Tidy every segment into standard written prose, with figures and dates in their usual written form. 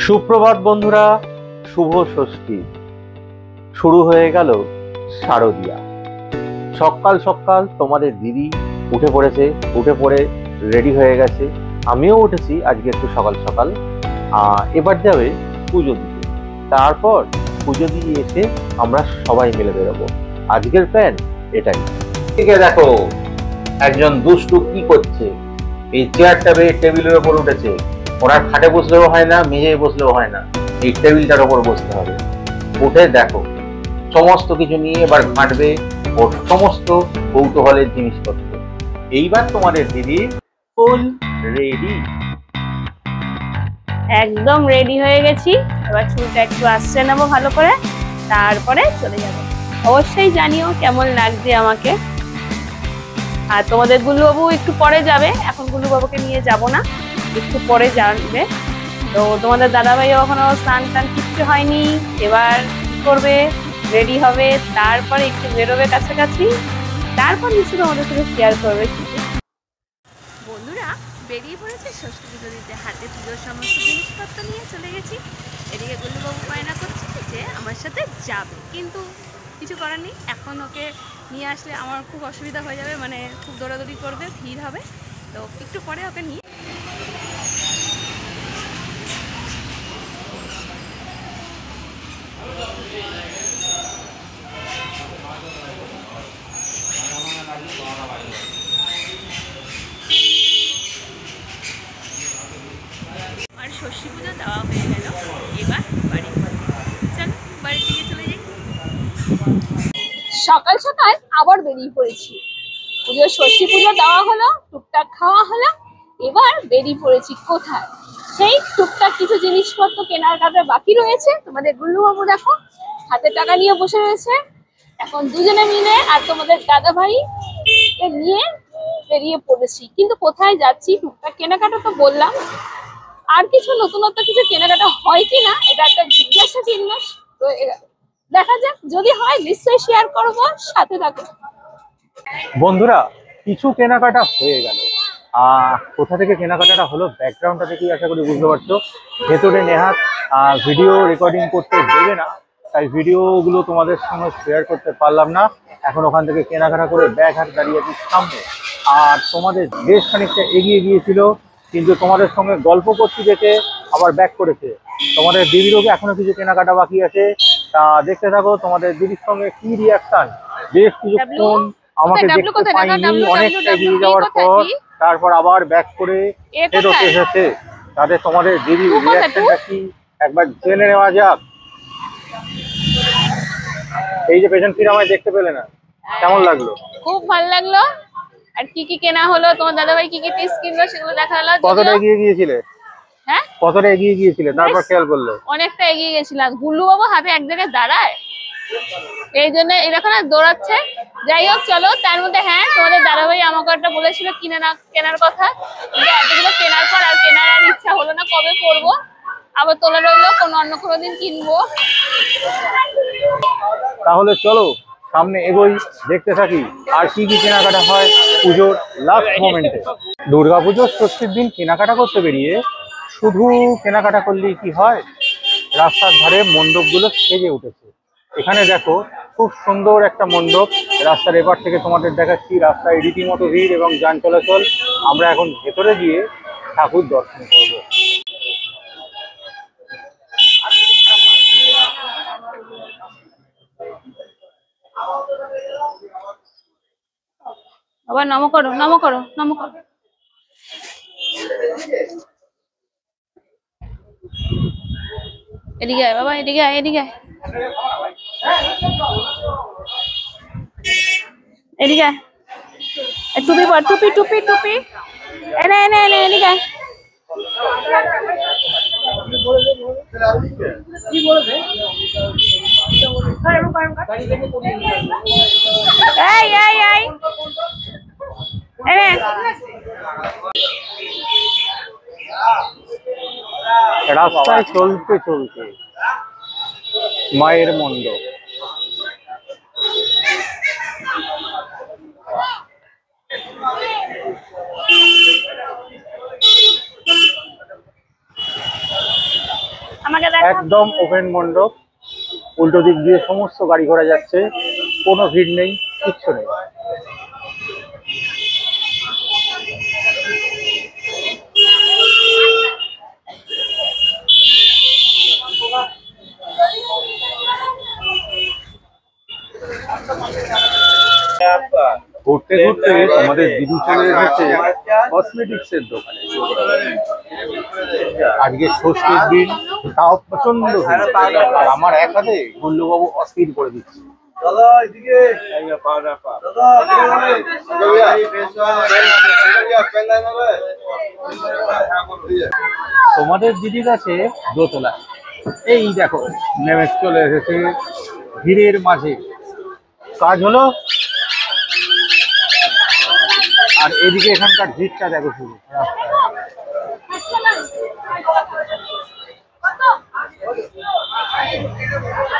সুপ্রভাত বন্ধুরা, শুভ ষষ্ঠী। শুরু হয়ে গেল শারদিয়া। সকাল সকাল তোমাদের দিদি উঠে পড়ে রেডি হয়ে গেছে। আমিও উঠেছি আজকে একটু সকাল সকাল। এবার যাবে পুজো দিতে। তারপর পুজো দিয়ে এসে আমরা সবাই মিলে বেরোবো। আজকের প্ল্যান এটাই। এদিকে দেখো, একজন দুষ্টু কি করছে। এই চেয়ারটা বেয়ে টেবিলের উপর উঠেছে। ওনার খাটে বসলেও হয় না, মেঝে বসলেও হয় না, এই টেবিলটার উপর বসতে হবে। উঠে দেখো, সমস্ত কিছু নিয়ে এবার ঘাঁটবে ওর সমস্ত কৌতূহলের জিনিসপত্র। এইবার তোমাদের দিদি ফুল রেডি। একদম রেডি হয়ে গেছি। এবার চুলটা একটু আশ্রে নেবো ভালো করে, তারপরে চলে যাবো। অবশ্যই জানিও কেমন লাগছে আমাকে। আর তোমাদের গুল্লুবাবু একটু পরে যাবে, এখন গুল্লুবাবুকে নিয়ে যাব না, একটু পরে যাবে। তো তোমাদের দাদাভাইও এখনো স্নান টান কিচ্ছু হয়নি। এবার কি করবে, রেডি হবে, তারপরে একটু বেরোবে কাছাকাছি, তারপর নিশ্চয়ই তোমাদের সাথে শেয়ার করবে। বন্ধুরা বেরিয়ে পড়েছে ষষ্ঠী পুজো দিতে। হাতে পুজোর সমস্ত জিনিসপত্র নিয়ে চলে গেছি। এদিকে গুল্লুবাবু বায়না করছে যে আমার সাথে যাবে, কিন্তু কিছু করার নেই। এখন ওকে নিয়ে আসলে আমার খুব অসুবিধা হয়ে যাবে, মানে খুব দৌড়াদৌড়ি করবে, ভিড় হবে। তো একটু পরে ওকে নিয়ে আর ষষ্ঠী পুজো দেওয়া হয়ে গেল। এবার বাড়ি চলো, বাড়ির দিকে চলে যাই। সকাল সকাল আবার বেরিয়ে পড়েছি। পুজোর ষষ্ঠী পুজো দেওয়া হলো, টুকটাক খাওয়া হলো। এবার বেরিয়ে পড়েছি কোথায়, সেই টুকটাক কিছু জিনিসপত্র কেনাকাটা বাকি রয়েছে। তোমাদের গুল্লুবাবু দেখো হাতে টাকা নিয়ে বসে রয়েছে। এখন দুজনে মিলে আর তোমাদের দাদা ভাই কে নিয়ে বেরিয়ে পড়েছি। কিন্তু কোথায় যাচ্ছি, টুকটাক কেনাকাটা তো বললাম, আর কিছু নতুনত্ব কিছু কেনাকাটা হয় কিনা এটা একটা জিজ্ঞাসা চিহ্ন রয়ে গেল। দেখা যাক, যদি হয় নিশ্চয়ই শেয়ার করব, সাথে থাকো। বন্ধুরা, কিছু কেনাকাটা হয়ে গেল। কোথা থেকে কেনাকাটাটা হলো ব্যাকগ্রাউন্ডটা দেখেই আশা করি বুঝতে পারছো। ভেতরে নেহাত ভিডিও রেকর্ডিং করতে দেবে না, তাই ভিডিওগুলো তোমাদের সঙ্গে শেয়ার করতে পারলাম না। এখন ওখান থেকে কেনাকাটা করে ব্যাগ হাত দাঁড়িয়ে আছি সামনে। আর তোমাদের বেশ খানিকটা এগিয়ে গিয়েছিল, কিন্তু তোমাদের সঙ্গে গল্প করতে দেখে আবার ব্যাক করেছে। তোমাদের দিদিরও এখনো কিছু কেনাকাটা বাকি আছে। তা দেখতে থাকো তোমাদের দিদির সঙ্গে কি রিয়াকশন। বেশ কিছুক্ষণ আমাকে দেখতে পাইনি, অনেকটা এগিয়ে যাওয়ার পর তারপর আবার ব্যাক করে ফেরত এসেছে। তাদের তোমাদের দিদির রিয়াকশনটা কি একবার জেনে নেওয়া যাক। এই যে পেছন ফিরে আমায় দেখতে পেলে না, কেমন লাগলো? খুব ভালো লাগলো। আর কি কি কেনা হলো, তোমার দাদাভাই কি কি পিস কিনলো সেগুলো দেখা হলো। কতটা এগিয়ে গিয়েছিলে? হ্যাঁ, কতটা এগিয়ে গিয়েছিলে তারপর খেয়াল করলে? অনেকটা এগিয়ে গেছিলাম। গুল্লুবাবু হাতে এক জায়গায় দাঁড়ায়, এই জন্য এরকম দৌড়াচ্ছে। যাই হোক চলো, তার মধ্যে হ্যাঁ তোমাদের দাদাভাই আমাকে একটা বলেছিল কেনার কথা, কিন্তু এতগুলো কেনার পর আর কেনার আর ইচ্ছা হলো না। কবে করবো, আবার তোলা রইলো, অন্য কোনো দিন কিনবো। তাহলে চলো সামনে এগোই, দেখতে থাকি আর কি কি কেনাকাটা হয় পুজোর লাস্ট মোমেন্টে। দুর্গাপুজোর ষষ্ঠীর দিন কেনাকাটা করতে বেরিয়ে শুধু কেনাকাটা করলেই কি হয়, রাস্তার ধারে মণ্ডপগুলো সেজে উঠেছে। এখানে দেখো খুব সুন্দর একটা মণ্ডপ। রাস্তার এপার থেকে তোমাদের দেখাচ্ছি, রাস্তায় রীতিমতো ভিড় এবং যান চলাচল। আমরা এখন ভেতরে গিয়ে ঠাকুর দর্শন করব। আবার নম করো, নম করো, নম করো। এদিকে আয় বাবা, এদিকে আয়, এদিকে আয়, এদিকে আয়। টুপি পর, টুপি টুপি টুপি, এনে এনে এনে, এদিকে আয়। এই এই এই এনে। রাস্তায় চলতে চলতে মায়ের মণ্ডপ। আমাকে দেখা একদম ওপেন মণ্ডপ, উল্টো দিক দিয়ে সমস্ত গাড়ি ঘোড়া যাচ্ছে, কোনো ভিড় নেই, কিচ্ছু নেই। ঘুরতে ঘুরতে আমাদের দিদি চলে এসেছে কসমেটিক্স এর দোকানে। আজকে ষষ্ঠীর দিন, তাও প্রচন্ড ভিড়। আর আমার এক হাতে গুল্লুবাবু অস্থির করে দিচ্ছে। তোমাদের দিদির কাছে দোতলা, এই দেখো নেমে চলে এসেছে ভিড়ের মাঝে। কাজ হলো, আর এদিকে এখানকার ভিড়টা দেখো শুধু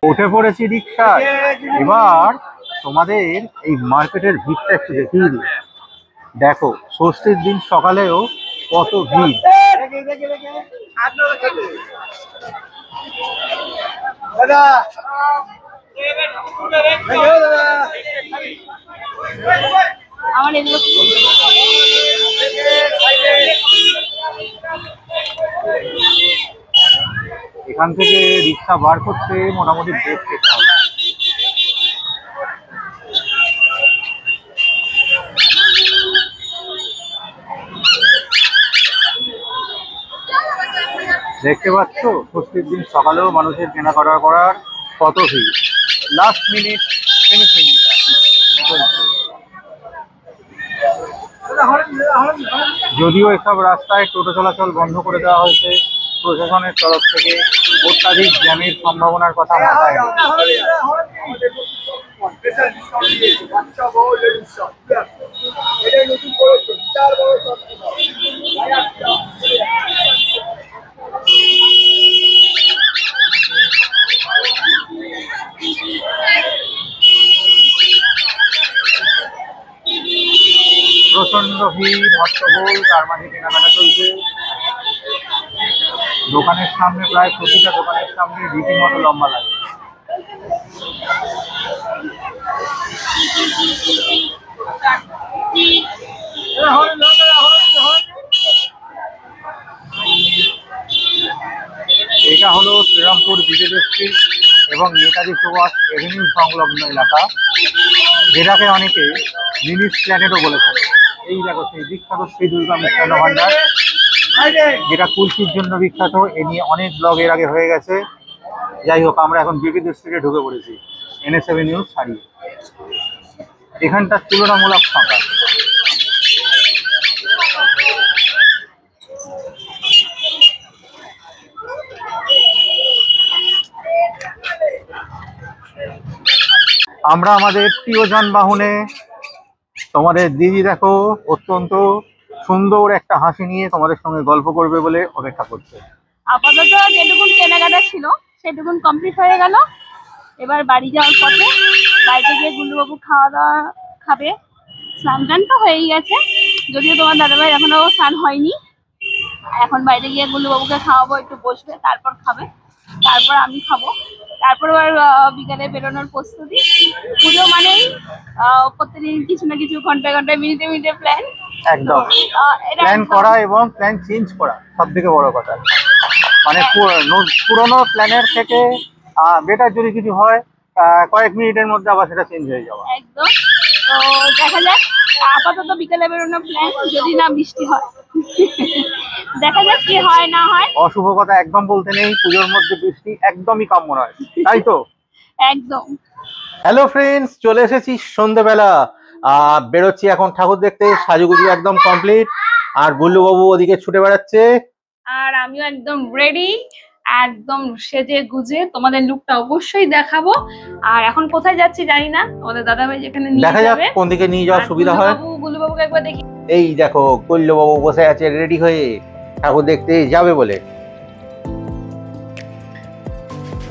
উঠে পড়েছি রিক্সা। এবার তোমাদের এই মার্কেটের ভিড়টা একটু দেখিয়ে দিই। দেখো ষষ্ঠীর দিন সকালেও কত ভিড়। আমার এগুলো এখান থেকে রিক্সা বার করতে মোটামুটি ব্রেক খেতে হবে। দেখতে পাচ্ছ ষষ্ঠীর দিন সকালেও মানুষের কেনাকাটা করার কত ভিড়। Last minute finishing. যদিও এসব রাস্তায় টোটো চলাচল বন্ধ করে দেওয়া হয়েছে প্রশাসনের তরফ থেকে, অত্যাধিক জ্যামের সম্ভাবনার কথা মাথায় প্রচন্ড ভিড়, হট্টগোল, তার মাঝে কেনাকাটা চলছে। দোকানের সামনে প্রায় প্রতিটা দোকানের সামনে রীতিমতো লম্বা লাগে। এটা হলো শ্রীরামপুর বিজেপি স্ট্রিট এবং নেতাজি সুভাষ এভিনিউ সংলগ্ন এলাকা, যেটাকে অনেকে মিনি প্ল্যানেটও বলে থাকে। এই দেখো সেই বিখ্যাত শ্রী দুর্গা মিষ্টান্ন ভান্ডার, যেটা কুলফির জন্য বিখ্যাত। এ নিয়ে অনেক ব্লগ এর আগে হয়ে গেছে। যাই হোক, আমরা এখন বিবিধ স্ট্রিটে ঢুকে পড়েছি NS এভিনিউ ছাড়িয়ে। এখানটা তুলনামূলক ফাঁকা। আমরা আমাদের প্রিয় যানবাহনে, তোমাদের দিদি দেখো অত্যন্ত সুন্দর একটা হাসি নিয়ে তোমাদের সঙ্গে গল্প করবে বলে অপেক্ষা করছে। আপাতত যেটুকুন কেনাকাটা ছিল সেটুকুন কমপ্লিট হয়ে গেল। এবার বাড়ি যাওয়ার পথে বাড়িতে গিয়ে গুল্লুবাবু খাওয়া দাওয়া খাবে। স্নান টান তো হয়েই গেছে, যদিও তোমার দাদাভাই এখনো স্নান হয়নি। এখন বাইরে গিয়ে গুল্লুবাবুকে খাওয়াবো, একটু বসবে, তারপর খাবে, তারপর আমি খাবো, তারপর আবার বিকালে বেরোনোর প্রস্তুতি। পুজো মানেই প্রত্যেকদিন কিছু না কিছু ঘন্টায় ঘন্টায় মিনিটে মিনিটে প্ল্যান। একদম প্ল্যান করা এবং প্ল্যান চেঞ্জ করা সব থেকে বড় কথা। মানে পুরোনো প্ল্যানের থেকে বেটার যদি কিছু হয়, কয়েক মিনিটের মধ্যে আবার সেটা চেঞ্জ হয়ে যাওয়া। একদম। তো দেখা যাক, আপাতত বিকেলে বেরোনোর প্ল্যান, যদি না বৃষ্টি হয়। দেখা যাক কি হয় না হয়। অশুভ কথা একদম বলতে নেই, পুজোর মধ্যে বৃষ্টি একদমই কাম্য নয়, তাই তো? একদম। হ্যালো ফ্রেন্ডস, চলে এসেছি সন্ধ্যেবেলা। বেরোচ্ছি এখন ঠাকুর দেখতে। সাজুগুজু একদম কমপ্লিট, আর গুল্লুবাবু ওদিকে ছুটে বেড়াচ্ছে। আর আমিও একদম রেডি, একদম সেজে গুজে তোমাদের লুকটা অবশ্যই দেখাবো। আর এখন কোথায় যাচ্ছি জানি না, তোমাদের দাদাভাই যেখানে নিয়ে দেখা যাক যাবে, কোন দিকে নিয়ে যাওয়া সুবিধা হয়। গুল্লুবাবুকে একবার দেখি। এই দেখো গুল্লুবাবু বসে আছে রেডি হয়ে ঠাকুর দেখতে যাবে বলে।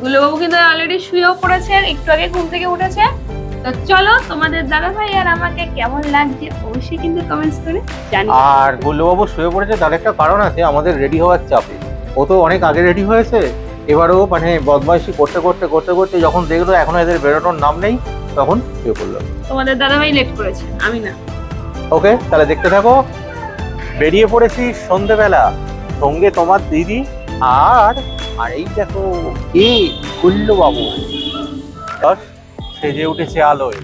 গুল্লুবাবু কিন্তু অলরেডি শুয়েও পড়েছে, একটু আগে ঘুম থেকে উঠেছে। তো চলো, তোমাদের দাদাভাই আর আমাকে কেমন লাগছে অবশ্যই কিন্তু কমেন্টস করে জানিও। আর গুল্লুবাবু শুয়ে পড়েছে তার একটা কারণ আছে, আমাদের রেডি হওয়ার চাপে। ও তো অনেক আগে রেডি হয়েছে, এবারও মানে বদমাইশি করতে করতে করতে করতে যখন দেখলো এখনো এদের বেরোনোর নাম নেই, তখন শুয়ে পড়লো। তোমাদের দাদাভাই লেট করেছে, আমি না। ওকে, তাহলে দেখতে থাকো। বেরিয়ে পড়েছি সন্ধেবেলা, সঙ্গে তোমার দিদি আর আর এই দেখো কি কুল্লু বাবু সেজে উঠেছে আলোয়।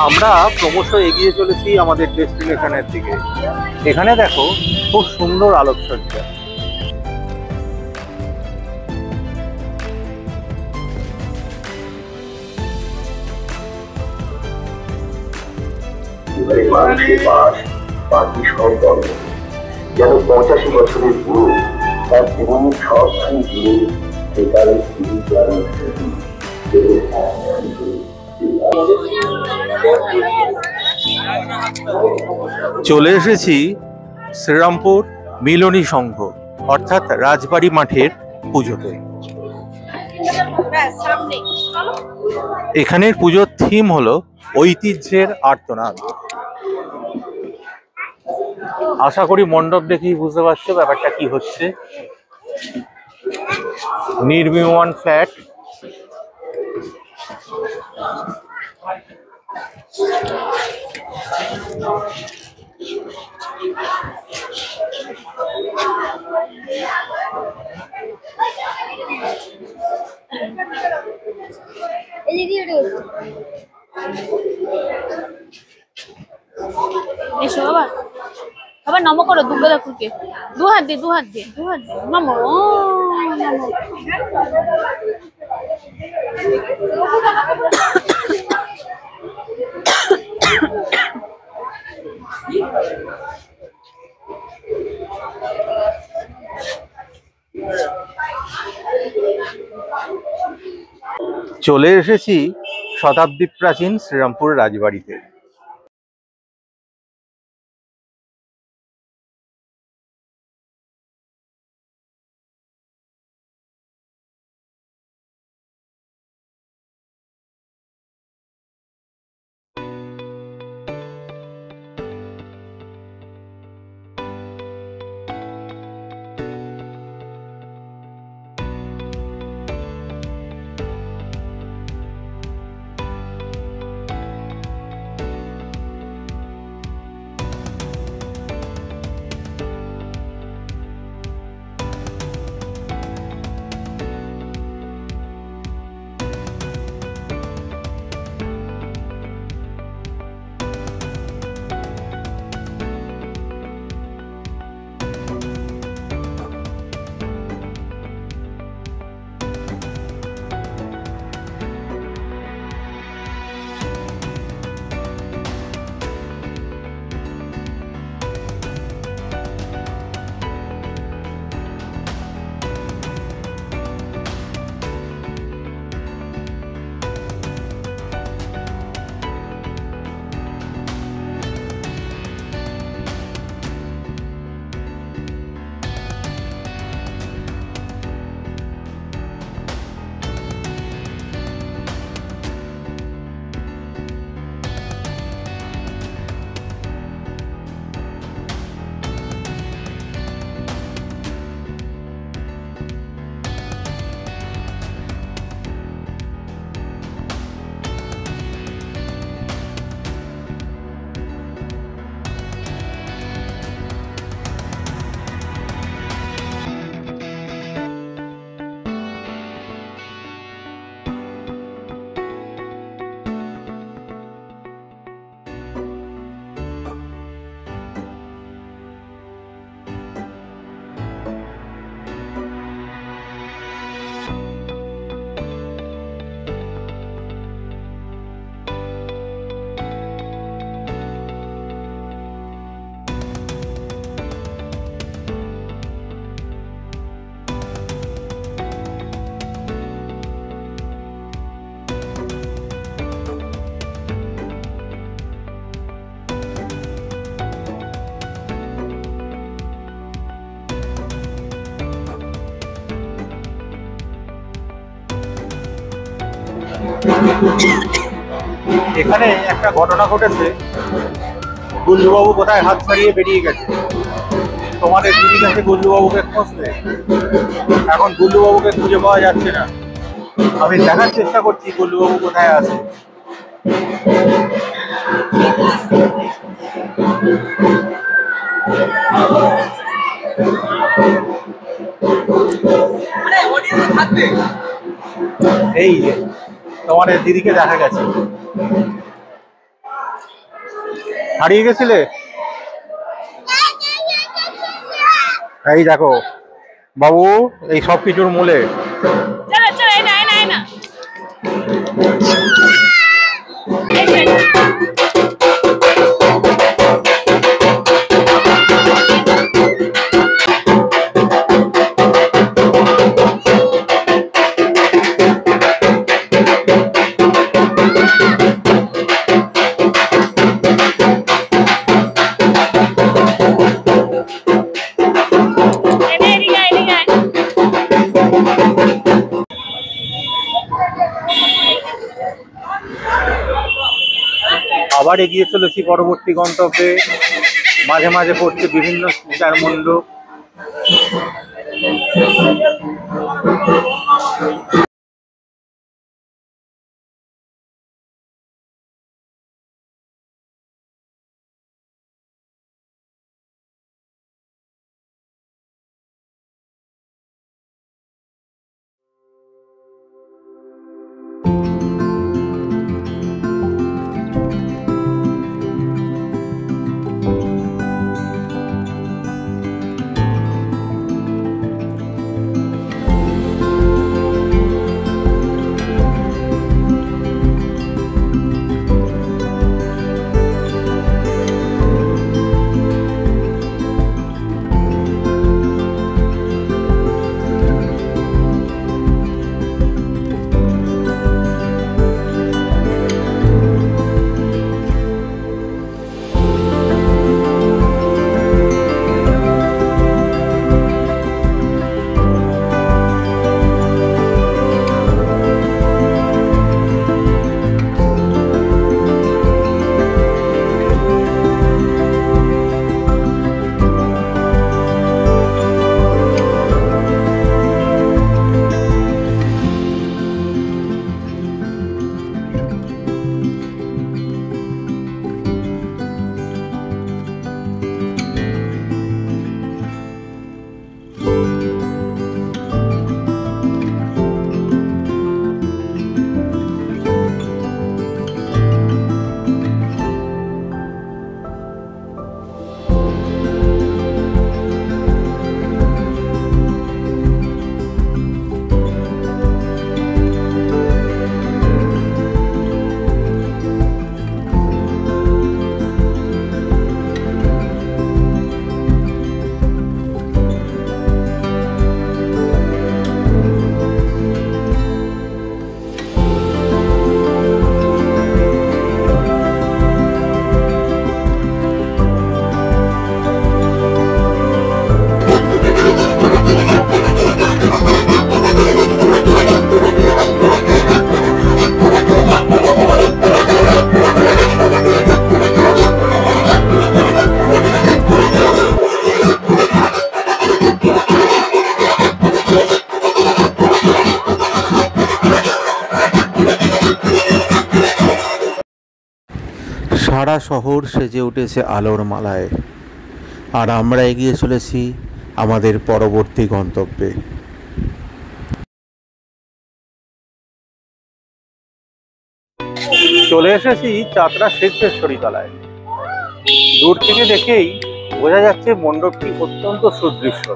আমরা ক্রমশ এগিয়ে চলেছি আমাদের ডেস্টিনেশনের দিকে। এখানে দেখো খুব সুন্দর আলোকসজ্জা। যেন 85 বছরের বুড়ো তার জীবনের সবখানি জুড়ে সেকালের চলে এসেছি শ্রীরামপুর মিলনী সংঘ অর্থাৎ রাজবাড়ি মাঠের পুজোতে। এখানের পুজোর থিম হলো ঐতিহ্যের আর্তনাদ। আশা করি মণ্ডপ দেখেই বুঝতে পারছো ব্যাপারটা কি হচ্ছে। নির্মীয়মান ফ্ল্যাট, এসো বাবা, বাবা নম করো দুর্গা ঠাকুরকে, দু হাত দিয়ে, দু হাত দিয়ে, দু হাত দিয়ে নমো নমো। চলে এসেছি শতাব্দী প্রাচীন শ্রীরামপুর রাজবাড়িতে। এখানে একটা ঘটনা ঘটেছে। গুল্লুবাবু কোথায় হাত ছাড়িয়ে বেরিয়ে গেছে। তোমাদের দিদি গেছে গুল্লুবাবুকে খুঁজতে। এখন গুল্লুবাবুকে খুঁজে পাওয়া যাচ্ছে না। আমি দেখার চেষ্টা করছি গুল্লুবাবু কোথায় আছে। এই যে তোমাদের দিদিকে দেখা গেছে। হারিয়ে গেছিলে? এই দেখো বাবু, এই সব কিছুর মূলে। চলো চলো, এই না এই না এই না। আবার এগিয়ে চলেছি পরবর্তী গন্তব্যে। মাঝে মাঝে পড়ছে বিভিন্ন পূজার মণ্ডপ। সারা শহর সেজে উঠেছে আলোর মালায়, আর আমরা এগিয়ে চলেছি আমাদের পরবর্তী গন্তব্যে। চলে এসেছি চাতরা সিদ্ধেশ্বরী তলায়। দূর থেকে দেখেই বোঝা যাচ্ছে মণ্ডপটি অত্যন্ত সুদৃশ্য।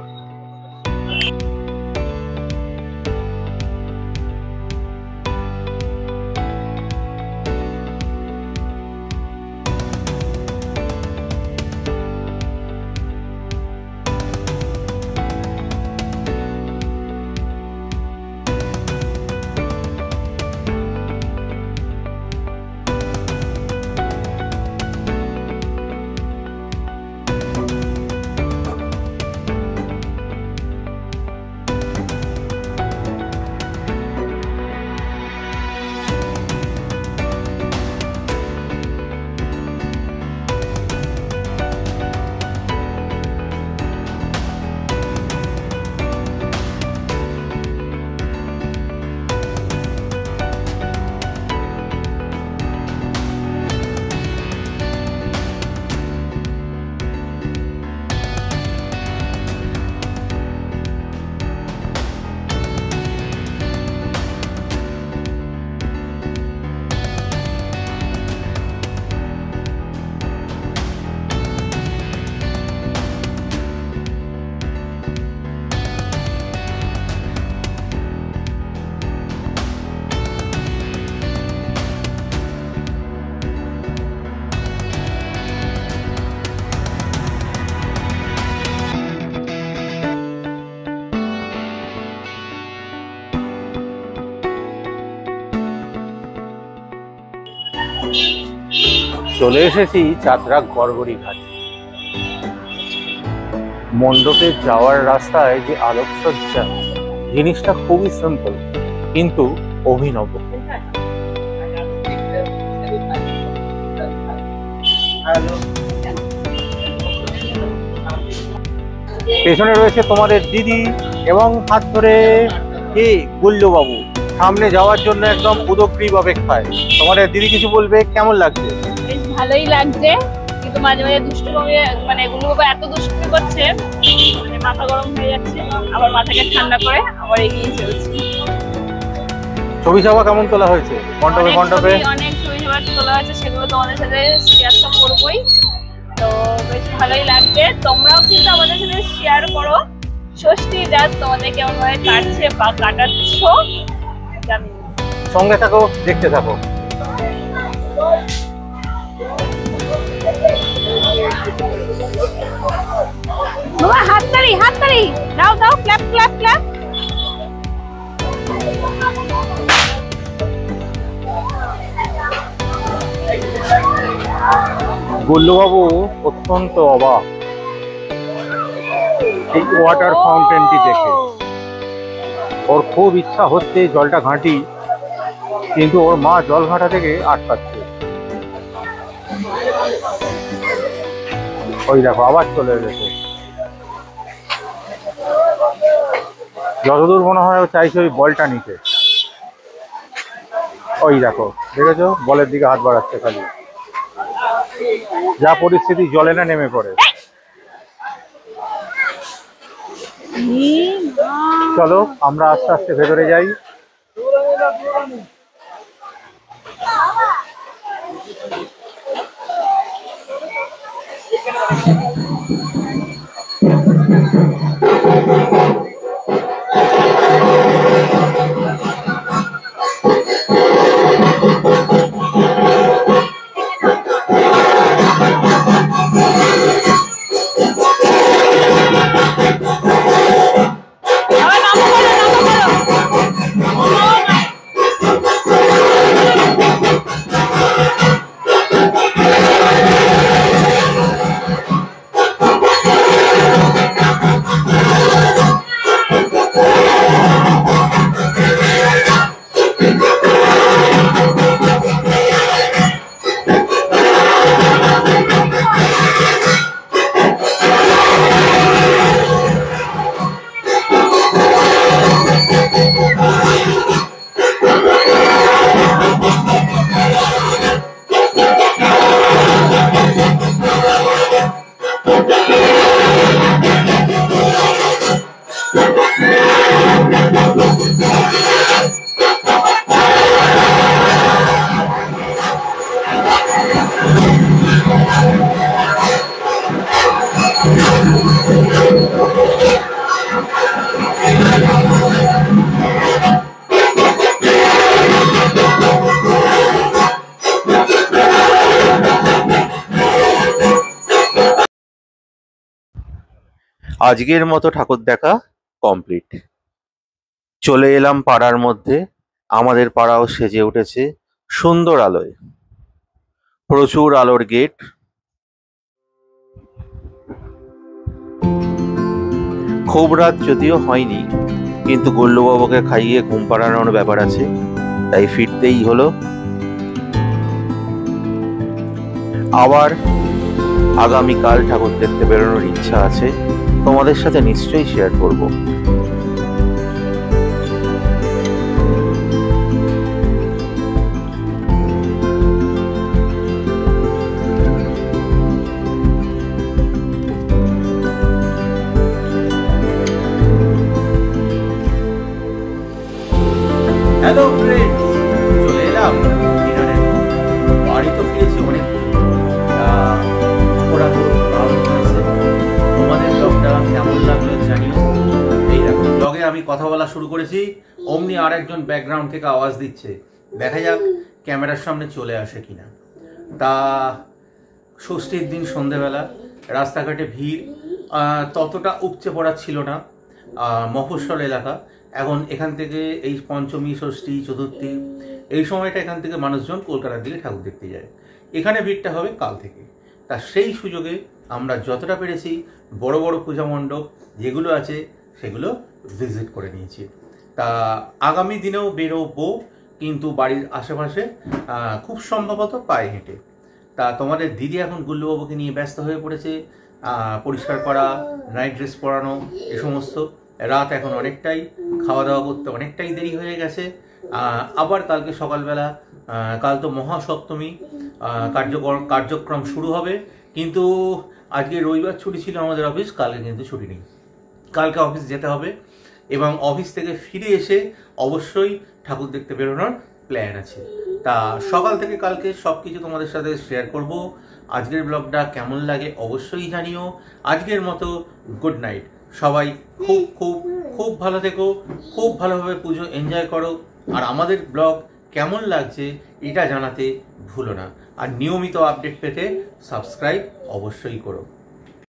চলে এসেছি চাতরা গড়গড়ি ঘাট। মণ্ডপে যাওয়ার রাস্তায় যে আলোকসজ্জা, জিনিসটা খুবই সিম্পল কিন্তু অভিনব। পেছনে রয়েছে তোমাদের দিদি এবং হাত ধরে কে গুল্লু বাবু সামনে যাওয়ার জন্য একদম উদগ্রীব অপেক্ষায়। তোমাদের দিদি কিছু বলবে, কেমন লাগছে? বেশ ভালোই লাগছে, কিন্তু মাঝে মাঝে দুষ্টুমি, মানে গুল্লু বাবা এত দুষ্টুমি করছে মানে মাথা গরম হয়ে যাচ্ছে, আবার মাথাকে ঠান্ডা করে আবার এগিয়ে চলছে। ছবি সভা কেমন তোলা হয়েছে মণ্ডপে? মণ্ডপে অনেক ছবি সভা তোলা হয়েছে, সেগুলো তোমাদের সাথে শেয়ার তো করবোই। তো বেশ ভালোই লাগছে, তোমরাও কিন্তু আমাদের সাথে শেয়ার করো ষষ্ঠীর রাত তোমাদের কেমন ভাবে কাটছে বা কাটাচ্ছ। সঙ্গে থাকো, দেখতে থাকো। বাবা হাততালি হাততালি দাও দাও, ক্ল্যাপ ক্ল্যাপ ক্ল্যাপ। গুল্লুবাবু অত্যন্ত অবাক এই ওয়াটার ফাউন্টেনটি দেখে। ওর খুব ইচ্ছা হচ্ছে জলটা ঘাঁটি, কিন্তু ওর মা জল ঘাঁটা থেকে আটকাচ্ছে। ওই দেখো আবার চলে এসেছে। যতদূর মনে হয় ও চাইছে ওই বলটা নিতে। ওই দেখো, দেখেছো বলের দিকে হাত বাড়াচ্ছে খালি। যা পরিস্থিতি, জলে না নেমে পড়ে। চলো আমরা আস্তে আস্তে ভেতরে যাই। আজকের মতো ঠাকুর দেখা কমপ্লিট। চলে এলাম পাড়ার মধ্যে। আমাদের পাড়াও সেজে উঠেছে সুন্দর আলোয়, প্রচুর আলোর গেট। খুব রাত যদিও হয়নি, কিন্তু গুল্লুবাবুকে খাইয়ে ঘুম পাড়ানোর ব্যাপার আছে, তাই ফিরতেই হলো। আবার আগামীকাল ঠাকুর দেখতে বেরোনোর ইচ্ছা আছে, তোমাদের সাথে নিশ্চয়ই শেয়ার করব। হ্যালো ফ্রেন্ডস, চলে এলাম ডিনারের। বাড়ি তো ফিরেছি অনেক, ওরা তো দারুণ হয়েছে। তোমাদের ব্লগটা কেমন লাগলো জানিও। এই দেখো ব্লগে আমি কথা বলা শুরু করেছি, অমনি আর একজন ব্যাকগ্রাউন্ড থেকে আওয়াজ দিচ্ছে। দেখা যাক ক্যামেরার সামনে চলে আসে কিনা। তা ষষ্ঠীর দিন সন্ধেবেলা রাস্তাঘাটে ভিড় ততটা উপচে পড়া ছিল না। মফস্বল এলাকা, এখন এখান থেকে এই পঞ্চমী, ষষ্ঠী, চতুর্থী এই সময়টা এখান থেকে মানুষজন কলকাতার দিকে ঠাকুর দেখতে যায়। এখানে ভিড়টা হবে কাল থেকে। তা সেই সুযোগে আমরা যতটা পেরেছি বড় বড় পূজা মণ্ডপ যেগুলো আছে সেগুলো ভিজিট করে নিয়েছি। তা আগামী দিনেও বেরোবো, কিন্তু বাড়ির আশেপাশে খুব সম্ভবত পায়ে হেঁটে। তা তোমাদের দিদি এখন গুল্লুবাবুকে নিয়ে ব্যস্ত হয়ে পড়েছে, পরিষ্কার করা, নাইট ড্রেস পরানো, এ সমস্ত। রাত এখন অনেকটাই, খাওয়া দাওয়া করতে অনেকটাই দেরি হয়ে গেছে। আবার কালকে সকালবেলা, কাল তো মহাসপ্তমী, কার্যক্রম শুরু হবে। কিন্তু আজকে রবিবার ছুটি ছিল আমাদের অফিস, কালকে কিন্তু ছুটি নেই, কালকে অফিস যেতে হবে। এবং অফিস থেকে ফিরে এসে অবশ্যই ঠাকুর দেখতে বেরোনোর প্ল্যান আছে। তা সকাল থেকে কালকে সব কিছু তোমাদের সাথে শেয়ার করব। আজকের ব্লগটা কেমন লাগে অবশ্যই জানিও। আজকের মতো গুড নাইট। সবাই খুব খুব খুব ভালো থেকো, খুব ভালোভাবে পুজো এনজয় করো। আর আমাদের ব্লগ কেমন লাগছে এটা জানাতে ভুলো না। আর নিয়মিত আপডেট পেতে সাবস্ক্রাইব অবশ্যই করো।